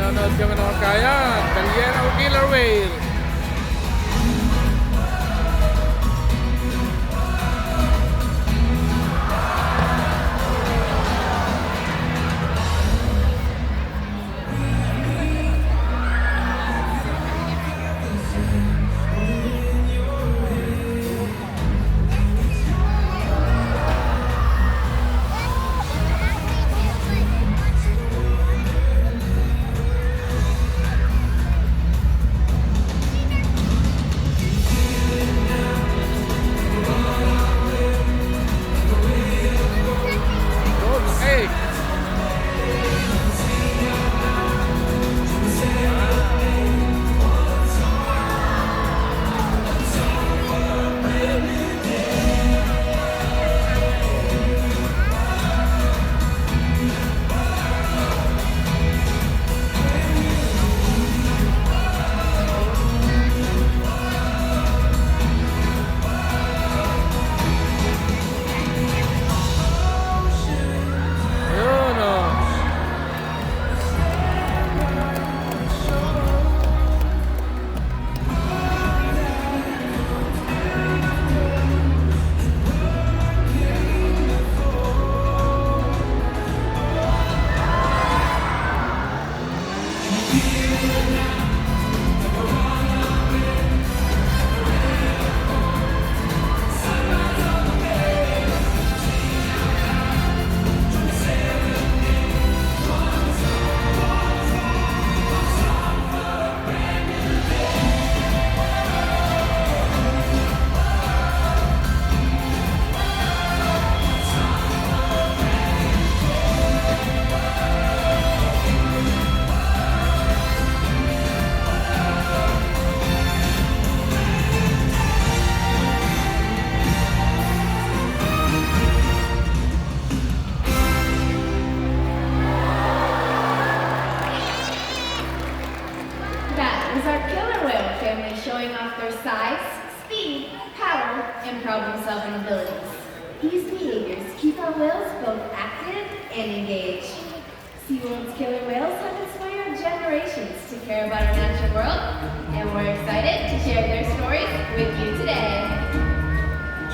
nanonood kami ng Orca. Ayan, the yellow killer whale. Showing off their size, speed, power, and problem-solving abilities. These behaviors keep our whales both active and engaged. Seaworld's killer whales have inspired generations to care about our natural world, and we're excited to share their stories with you today.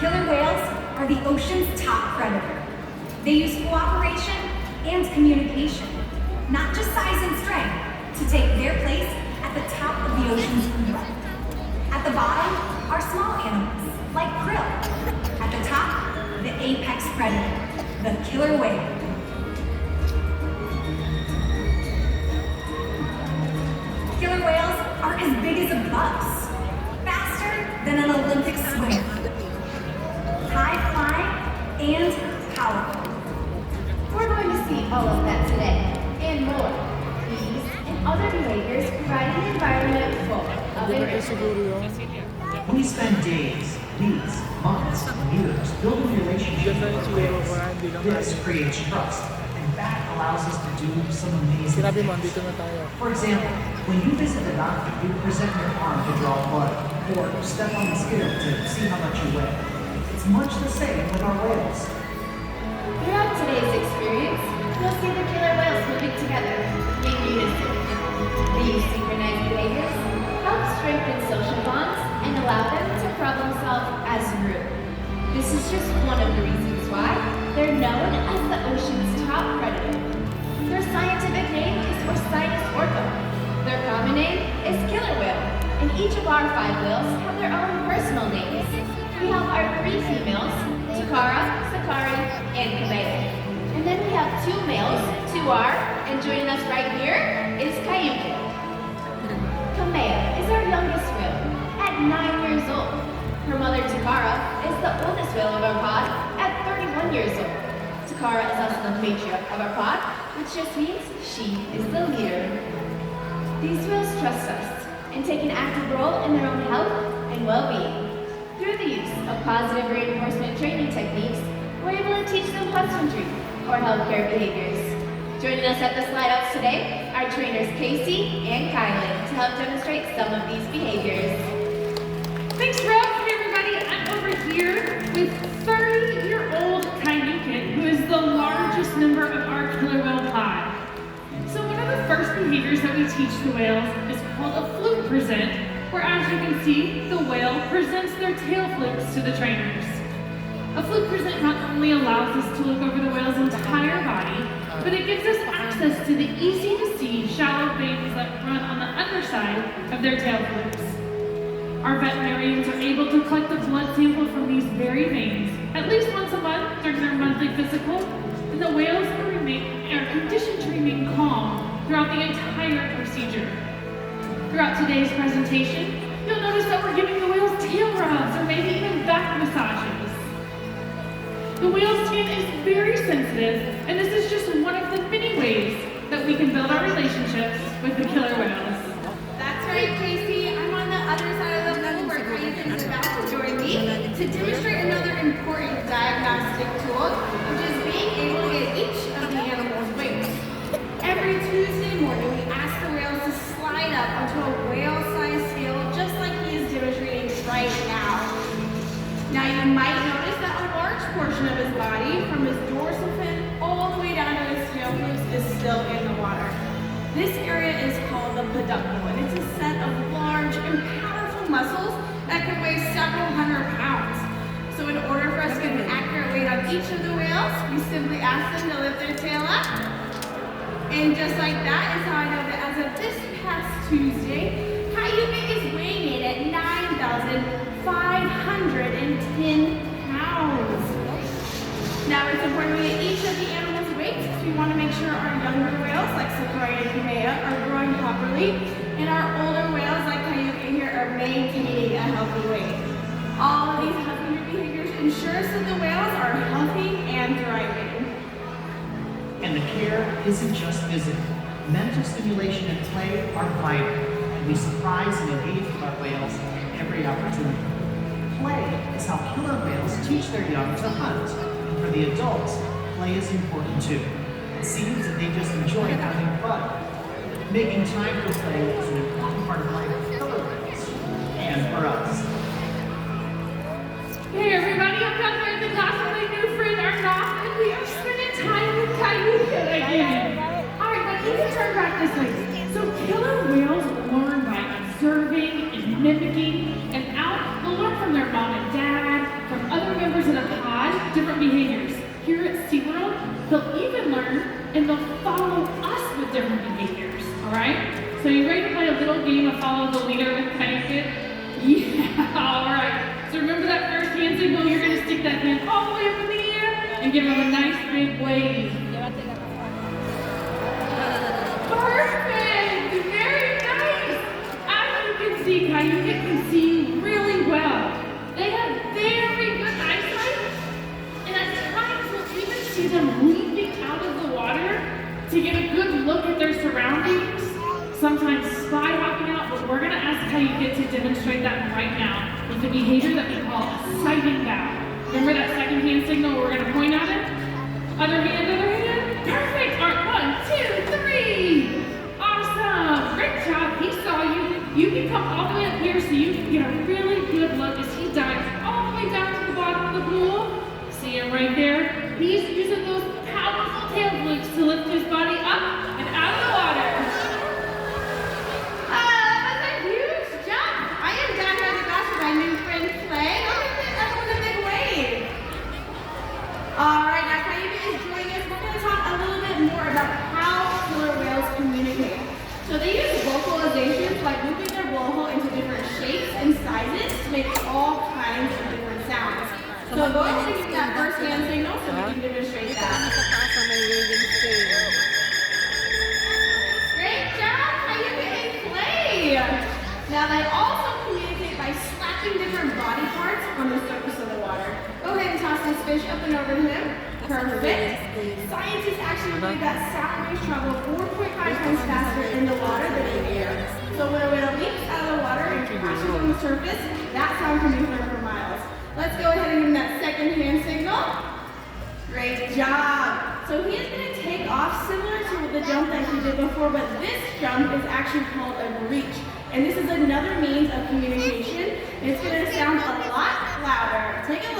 Killer whales are the ocean's top predator. They use cooperation and communication, not just size and strength, to take their place at the top of the ocean's floor. At the bottom are small animals, like krill. At the top, the apex predator, the killer whale. Killer whales are as big as a bus, faster than an Olympic swimmer, high flying and powerful. We're going to see all of that today, and more. These and other behaviors provide an environment full of adventure. We spend days, weeks, months, and years building relationships with our whales. This creates trust, and that allows us to do some amazing things. For example, when you visit the doctor, you present your arm to draw blood, or step on the scale to see how much you weigh. It's much the same with our whales. Throughout today's experience, you'll see the killer whales moving together in unison. These synchronized behaviors help strengthen social bonds and allow them to problem solve as a group. This is just one of the reasons why they're known as the ocean's top predator. Their scientific name is Orca. Their common name is killer whale, and each of our 5 whales have their own personal names. We have our 3 females, Takara, Sakari, and Kamea. And then we have 2 males, Tuar, and joining us right here is Kayuki. Kamea is our youngest whale, at 9 years old. Her mother, Takara, is the oldest whale of our pod at 31 years old. Takara is also the matriarch of our pod, which just means she is the leader. These whales trust us and take an active role in their own health and well-being. Through the use of positive reinforcement training techniques, we're able to teach them husbandry or healthcare behaviors. Joining us at the slide outs today are trainers Casey and Kylan to help demonstrate some of these behaviors. Thanks, Rob. Hey, everybody. I'm over here with 30-year-old Kayukin, who is the largest member of our killer whale pod. So one of the first behaviors that we teach the whales is called a fluke present, where as you can see, the whale presents their tail flukes to the trainers. A fluke present not only allows us to look over the whale's entire body, but it gives us access to the easy-to-see shallow veins that run on the underside of their tail flukes. Our veterinarians are able to collect a blood sample from these very veins at least once a month during their monthly physical, and the whales are conditioned to remain calm throughout the entire procedure. Throughout today's presentation, you'll notice that we're giving the whales tail rubs or maybe even back massages. The whale's skin is very sensitive, and this is just one of the many ways that we can build our relationships with the killer whales. That's right, Casey. I'm on the other side of the pool where Kayan is about to join me to demonstrate another important diagnostic tool, which is being able to get each of the animal's weights. Every Tuesday morning, we ask the whales to slide up onto a whale-sized scale, just like he is demonstrating right now. Now, you might notice that a large portion of his body, from his dorsal fin all the way down to his tail flukes, is still in the water. This area is called the peduncle, and it's a set of large and powerful muscles that can weigh several hundred pounds. So in order for us to get an accurate weight on each of the whales, we simply ask them to lift their tail up. And just like that is how I know that as of this past Tuesday, Cayuga is weighing in at 9,510 pounds. Now it's important we get each of the animals' weights because we want to make sure our younger whales, like Sequoia and Kamea, are growing properly, and our older whales, like Cayuga here, are maintaining a healthy weight. All of these healthy behaviors ensures that the whales are healthy and thriving. And the care isn't just physical. Mental stimulation and play are vital, and we surprise and engage with our whales at every opportunity. Play is how killer whales teach their young to hunt. And for the adults, play is important too. It seems that they just enjoy having fun. Making time for play is an important part of life for killer whales, and for us. Hey everybody, I'm down here at the class with my new friend Arnoff, and we are spending time with Cayuga again. Alright, but you can turn back this way. So killer whales learn by observing and mimicking, and they'll learn from their mom and dad, from other members of the pod, different behaviors. Here at Seaworld, they'll even learn and they'll follow us with different behaviors, alright? So you ready to play a little game of follow the leader with Cayuga? Yeah, alright. So remember that first hand signal, you're going to stick that hand all the way up in the air and give him a nice big wave. Perfect! Very nice! As you can see, Cayuga can see really well. They have very good eyesight, and at times we'll even see them leaping out of the water to get a good look at their surroundings. Sometimes spy hopping out, but we're going to ask Cayuga to demonstrate that right now with the behavior that we call a sighting bow. Remember that second hand signal we're going to point at it? Other hand, other hand. Perfect! All right, 1, 2, 3. Awesome! Great job. He saw you. You can come all the way up here so you can get a really good look as he dives all the way down to the bottom of the pool. See him right there? He's using those powerful tail flukes to lift his body up and out of the water. Alright, now Cayuga is joining us. We're going to talk a little bit more about how killer whales communicate. So they use vocalizations by moving their blowhole into different shapes and sizes to make all kinds of different sounds. So go ahead and give me that first hand signal so we can demonstrate that. Great job, Cayuga and Clay! Now they also communicate by slapping different body parts on the surface of the water. Go ahead and toss this fish up and over to him. Perfect. Scientists actually believe that sound waves travel 4.5 times faster in the water than in the air. So when a whale leaps out of the water and crashes on the surface, that sound can be heard for miles. Let's go ahead and give him that second hand signal. Great job. So he is going to take off similar to the jump that he did before, but this jump is actually called a breach. And this is another means of communication. It's going to sound a lot louder. Take a